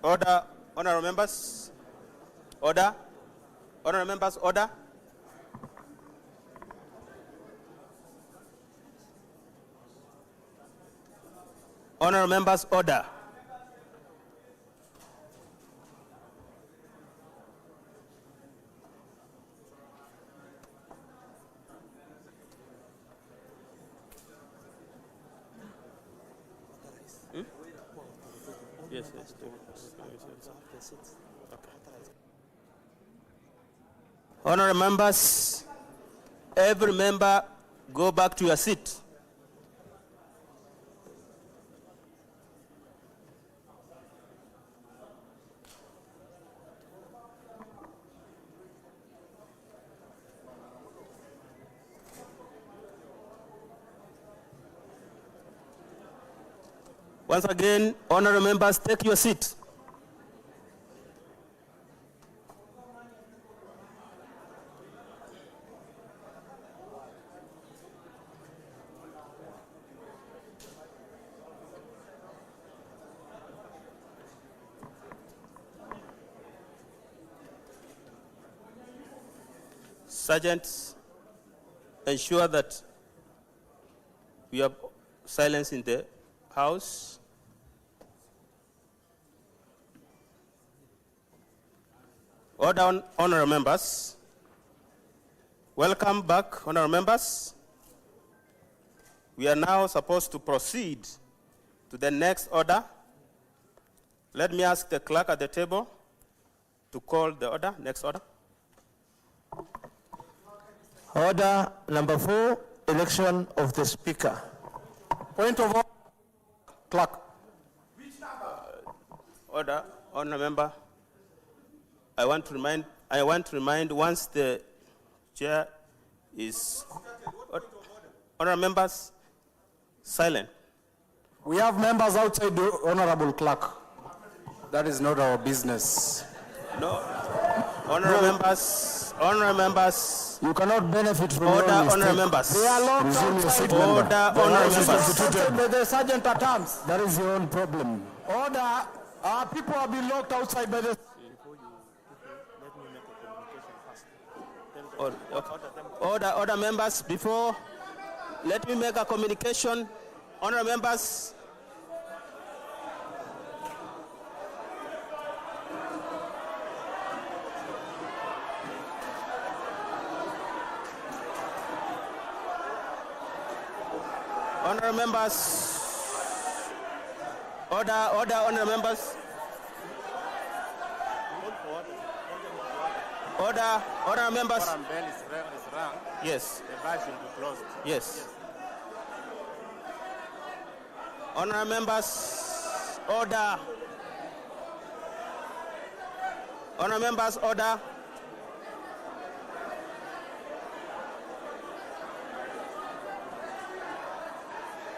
Order, honorable members. Order. Honorable members, order. Honorable members, order. Yes. Honorable members, every member go back to your seat. Once again, honorable members, take your seat. Sergeants, ensure that we have silence in the house. Order, honorable members. Welcome back, honorable members. We are now supposed to proceed to the next order. Let me ask the clerk at the table to call the order, next order. Order number 4, election of the speaker. Point of order, clerk. Order, honorable member. I want to remind once the chair is, honorable members, silent. We have members outside the honorable clerk. That is not our business. No, honorable members. You cannot benefit from Order, your honorable members. They are locked outside. Order, honorable members. By the sergeant at arms. That is your own problem. Order. People have been locked outside by the... Order members, before, let me make a communication. Honorable members. Honorable members. Order, honorable members. Order, members. Quorum bell is rung. Yes. The bar should be closed. Yes. Honorable members, order. Honorable members, order.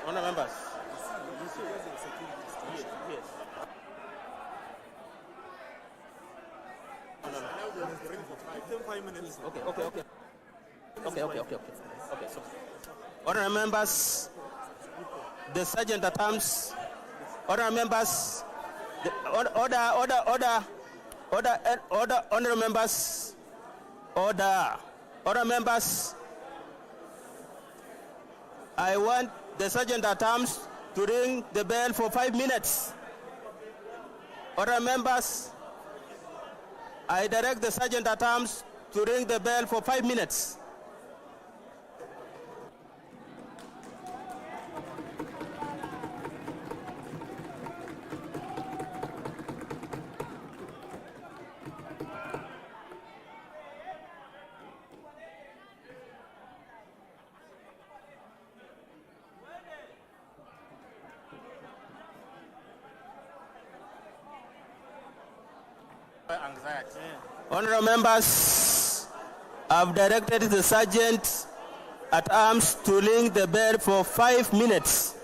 Honorable members. Yes. Okay. So, honorable members, the sergeant at arms. Honorable members, order. Honorable members, order. Honorable members, I want the sergeant at arms to ring the bell for 5 minutes. Honorable members, I direct the sergeant at arms to ring the bell for 5 minutes. Anxiety. Honorable members, I've directed the sergeant at arms to ring the bell for 5 minutes.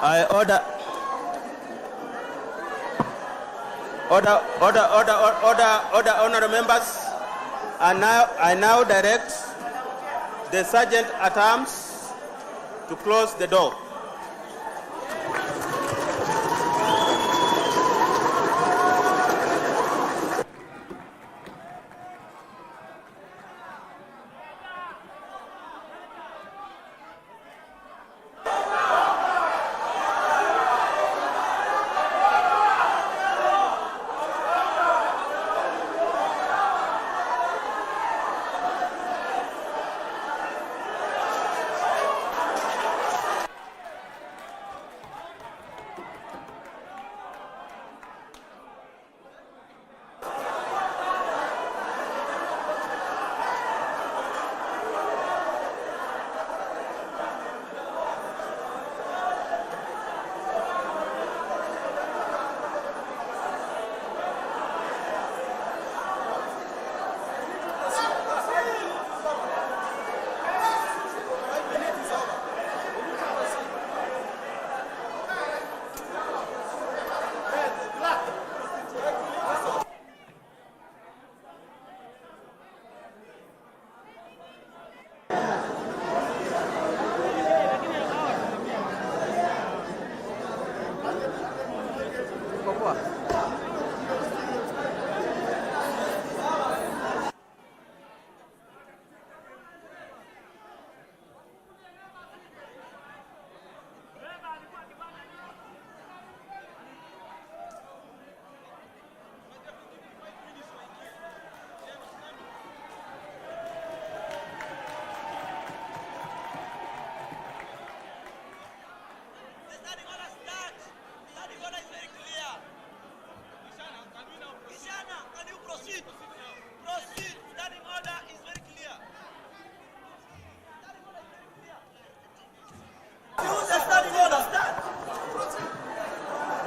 I order, honorable members. I now direct the sergeant at arms to close the door.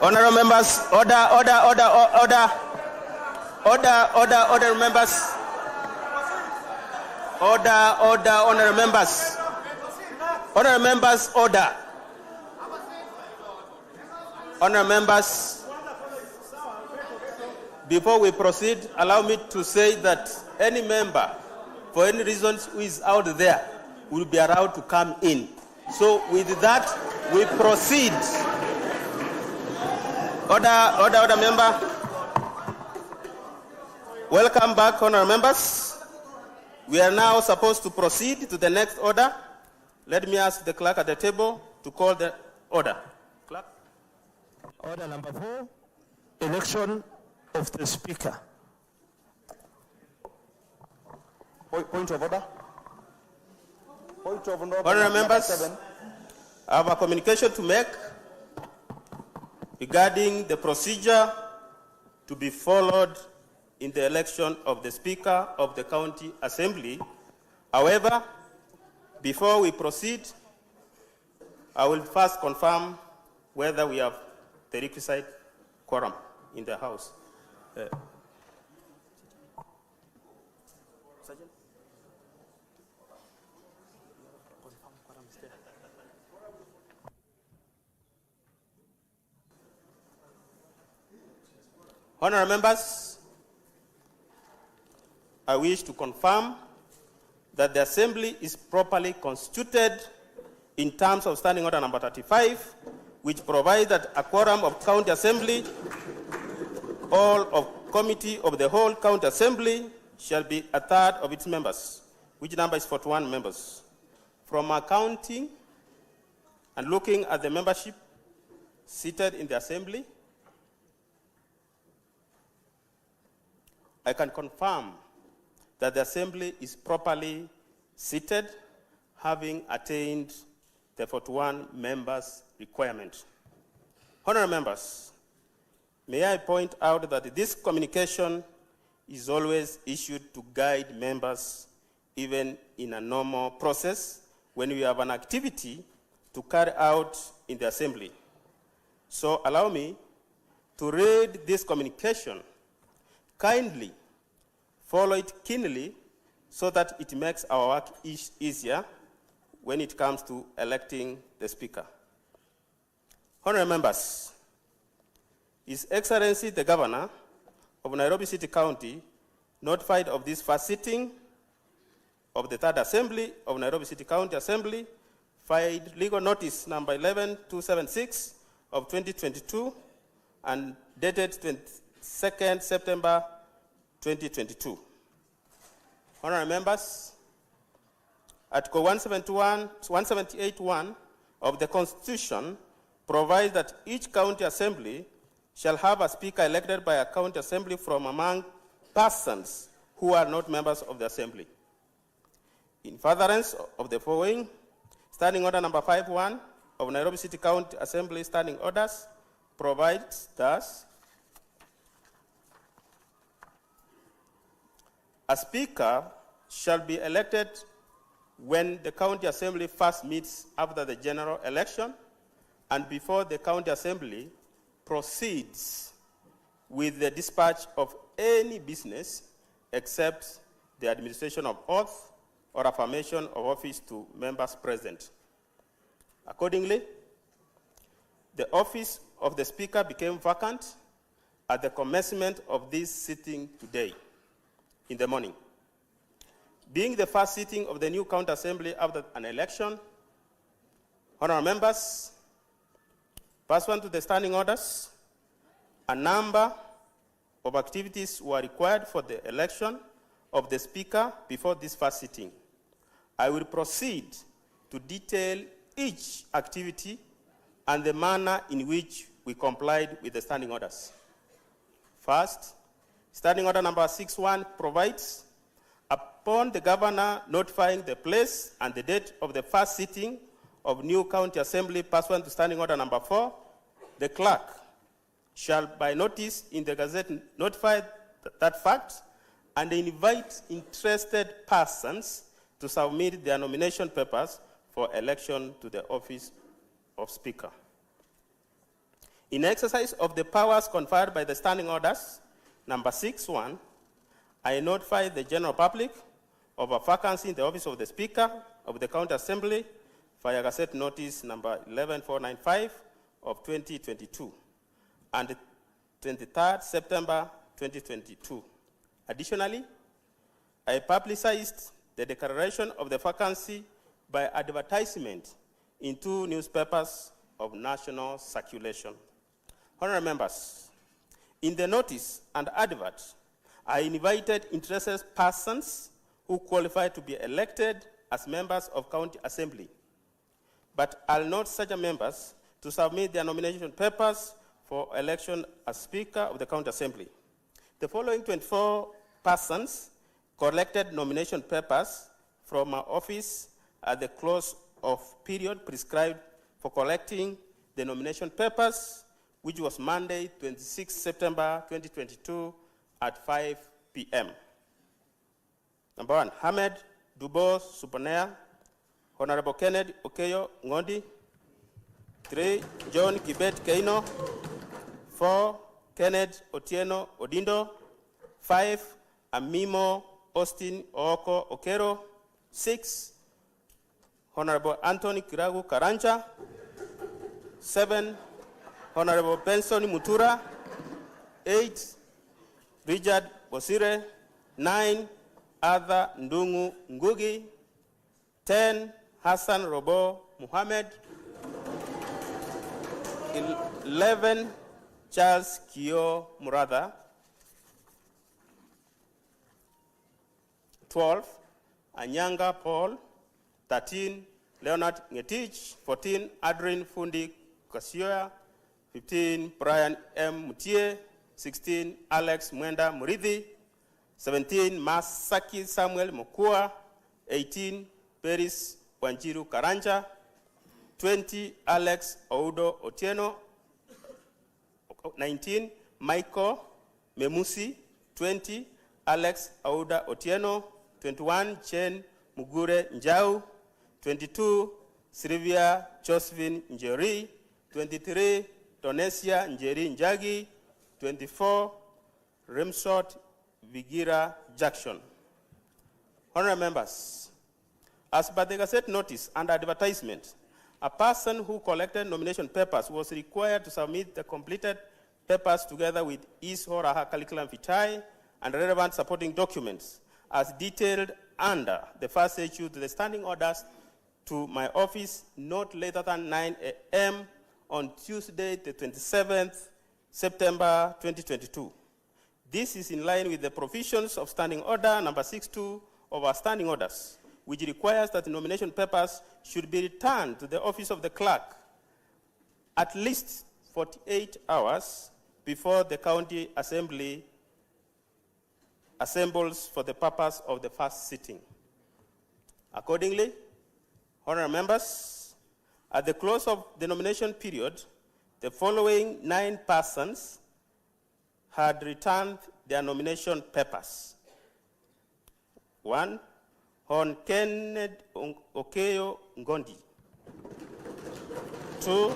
Honorable members, order, members. Honorable members. Honorable members, order. Honorable members, before we proceed, allow me to say that any member, for any reasons, who is out there, will be allowed to come in. So with that, we proceed. Order, member. Welcome back, honorable members. We are now supposed to proceed to the next order. Let me ask the clerk at the table to call the order. Clerk. Order number 4, election of the speaker. Point of order. Point of order. Honorable members, I have a communication to make regarding the procedure to be followed in the election of the Speaker of the County Assembly. However, before we proceed, I will first confirm whether we have the requisite quorum in the House. Honorable members, I wish to confirm that the Assembly is properly constituted in terms of Standing Order number 35, which provides that a quorum of County Assembly, all of Committee of the whole County Assembly, shall be a third of its members, which number is 41 members. From accounting and looking at the membership seated in the Assembly, I can confirm that the Assembly is properly seated, having attained the 41 members requirement. Honorable members, may I point out that this communication is always issued to guide members, even in a normal process, when we have an activity to carry out in the Assembly. So allow me to read this communication kindly follow it keenly so that it makes our work easier when it comes to electing the Speaker. Honorable members, His Excellency the Governor of Nairobi City County notified of this first sitting of the Third Assembly of Nairobi City County Assembly, filed legal notice number 11276 of 2022 and dated 22nd September 2022. Honorable members, Article 178.1 of the Constitution provides that each county assembly shall have a speaker elected by a county assembly from among persons who are not members of the assembly. In furtherance of the following, Standing Order number 5.1 of Nairobi City County Assembly Standing Orders provides thus: a speaker shall be elected when the county assembly first meets after the general election and before the county assembly proceeds with the dispatch of any business except the administration of oath or affirmation of office to members present. Accordingly, the office of the Speaker became vacant at the commencement of this sitting today in the morning. Being the first sitting of the new county assembly after an election, honorable members, pursuant to the standing orders, a number of activities were required for the election of the Speaker before this first sitting. I will proceed to detail each activity and the manner in which we complied with the standing orders. First, Standing Order number 6.1 provides, upon the governor notifying the place and the date of the first sitting of new county assembly pursuant to Standing Order number 4, the clerk shall by notice in the Gazette notify that fact and invite interested persons to submit their nomination papers for election to the office of Speaker. In exercise of the powers conferred by the Standing Orders number 6.1, I notify the general public of a vacancy in the office of the Speaker of the County Assembly via Gazette Notice number 11495 of 2022 and 23rd September 2022. Additionally, I publicized the declaration of the vacancy by advertisement in 2 newspapers of national circulation. Honorable members, in the notice and advert, I invited interested persons who qualify to be elected as members of county assembly, but I'll note such members to submit their nomination papers for election as Speaker of the county assembly. The following 24 persons collected nomination papers from my office at the close of period prescribed for collecting the nomination papers, which was Monday, 26 September 2022 at 5 p.m. Number 1, Hamed Dubos Supanea, Honorable Kenneth Okeyo Ngondi. 3, John Kibet Keino. 4, Kenneth Otieno Odindo. 5, Amimo Austin Ooko Okero. 6, Honorable Anthony Kiragu Karanja. 7, Honorable Benson Mutura. 8, Richard Bosire. 9, Arthur Ndungu Ngugi. 10, Hassan Robo Muhammad. 11, Charles Kio Muratha. 12, Anyanga Paul. 13, Leonard Ngetich. 14, Adrian Fundi Kasioya. 15, Brian M. Mutie. 16, Alex Mwenda Muridhi. 17, Masaki Samuel Mokua. 18, Peris Wanjiru Karanja. 20, Alex Oudo Otieno. 19, Michael Memusi. 20, Alex Ouda Otieno. 21, Chen Mugure Njau. 22, Sylvia Josephine Njeri. 23, Donesia Njeri Njagi. 24, Remshot Vigira Junction. Honorable members, as per the Gazette notice and advertisement, a person who collected nomination papers was required to submit the completed papers together with his or her curriculum vitae and relevant supporting documents as detailed under the first issue to the standing orders to my office not later than 9 a.m. on Tuesday, the 27th September 2022. This is in line with the provisions of Standing Order number 62 of our standing orders, which requires that the nomination papers should be returned to the office of the clerk at least 48 hours before the county assembly assembles for the purpose of the first sitting. Accordingly, honorable members, at the close of the nomination period, the following 9 persons had returned their nomination papers. 1, Hon Kenneth Okeyo Ngondi. 2,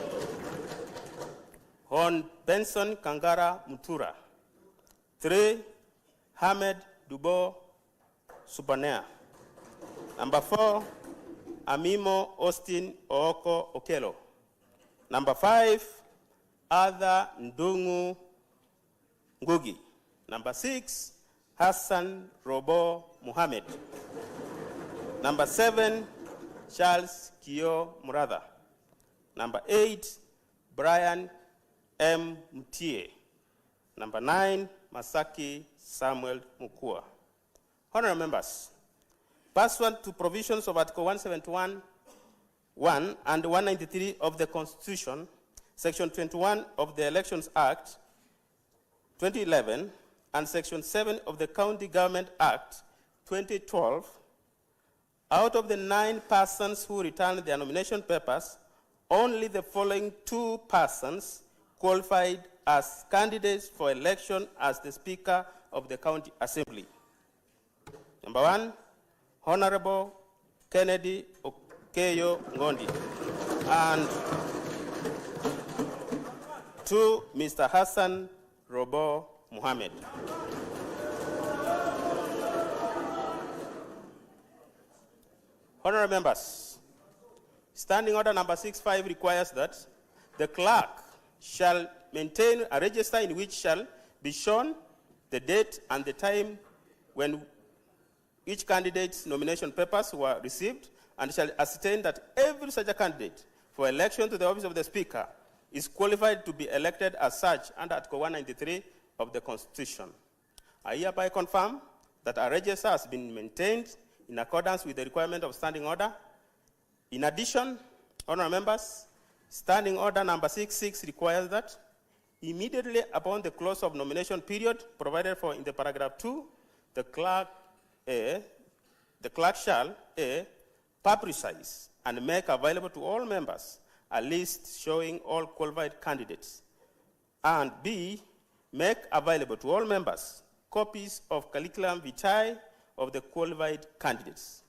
Hon Benson Kangara Mutura. 3, Hamed Dubo Subanea. Number 4, Amimo Austin Ooko Okelo. Number 5, Ada Ndungu Ngugi. Number 6, Hassan Robo Muhammad. Number 7, Charles Kio Muratha. Number 8, Brian M. Mutie. Number 9, Masaki Samuel Mukua. Honorable members, pursuant to provisions of Article 171(1) and 193 of the Constitution, Section 21 of the Elections Act 2011, and Section 7 of the County Government Act 2012, out of the 9 persons who returned their nomination papers, only the following 2 persons qualified as candidates for election as the Speaker of the County Assembly. Number 1, Honorable Kennedy Okeyo Ngondi, and 2, Mr. Hassan Robo Muhammad. Honorable members, Standing Order number 65 requires that the clerk shall maintain a register in which shall be shown the date and the time when each candidate's nomination papers were received, and shall ascertain that every such a candidate for election to the office of the Speaker is qualified to be elected as such under Article 193 of the Constitution. I hereby confirm that a register has been maintained in accordance with the requirement of Standing Order. In addition, honorable members, Standing Order number 66 requires that immediately upon the close of nomination period provided for in the paragraph 2, the clerk shall A, publicize and make available to all members a list showing all qualified candidates, and B, make available to all members copies of curriculum vitae of the qualified candidates.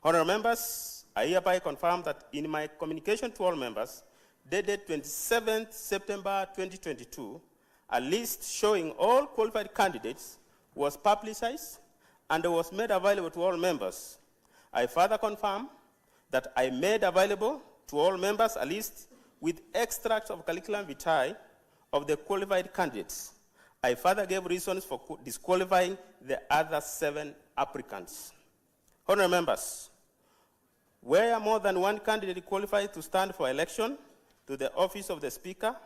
Honorable members, I hereby confirm that in my communication to all members, dated 27th September 2022, a list showing all qualified candidates was publicized and was made available to all members. I further confirm that I made available to all members a list with extracts of curriculum vitae of the qualified candidates. I further gave reasons for disqualifying the other 7 applicants. Honorable members, where more than one candidate qualified to stand for election to the office of the Speaker,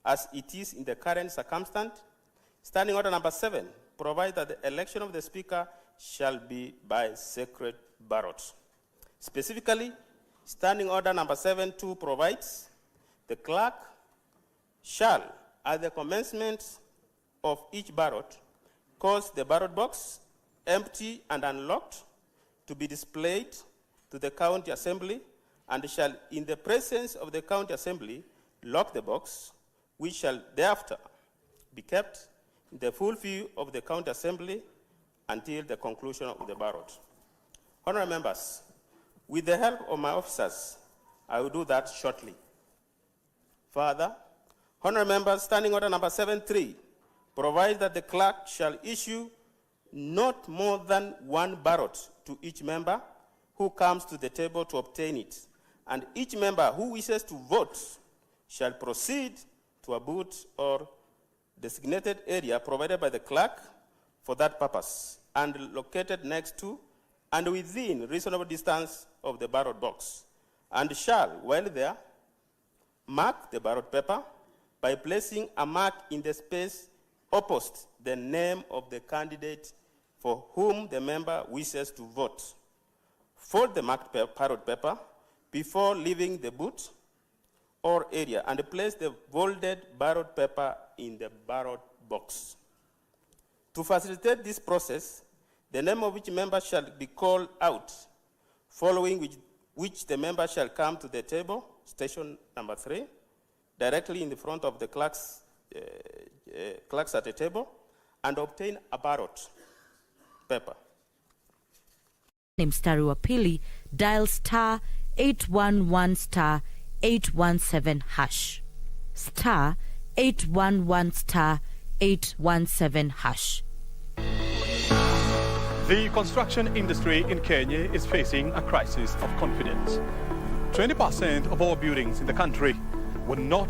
as it is in the current circumstance, Standing Order number 7 provides that the election of the Speaker shall be by secret ballot. Specifically, Standing Order number 7.2 provides the clerk shall, at the commencement of each ballot, cause the ballot box, empty and unlocked, to be displayed to the County Assembly, and shall, in the presence of the County Assembly, lock the box, which shall thereafter be kept in the full view of the County Assembly until the conclusion of the ballot. Honorable members, with the help of my officers, I will do that shortly. Further, honorable members, Standing Order number 7.3 provides that the clerk shall issue not more than one ballot to each member who comes to the table to obtain it, and each member who wishes to vote shall proceed to a booth or designated area provided by the clerk for that purpose and located next to and within reasonable distance of the ballot box, and shall, while there, mark the ballot paper by placing a mark in the space opposite the name of the candidate for whom the member wishes to vote. Fold the marked ballot paper before leaving the booth or area and place the folded ballot paper in the ballot box. To facilitate this process, the name of each member shall be called out, following which the member shall come to the table, station number 3, directly in the front of the clerks at the table, and obtain a ballot paper. Mstari wa pili, dial star 811 star 817 hash. Star 811 star 817 hash. The construction industry in Kenya is facing a crisis of confidence. 20% of all buildings in the country were not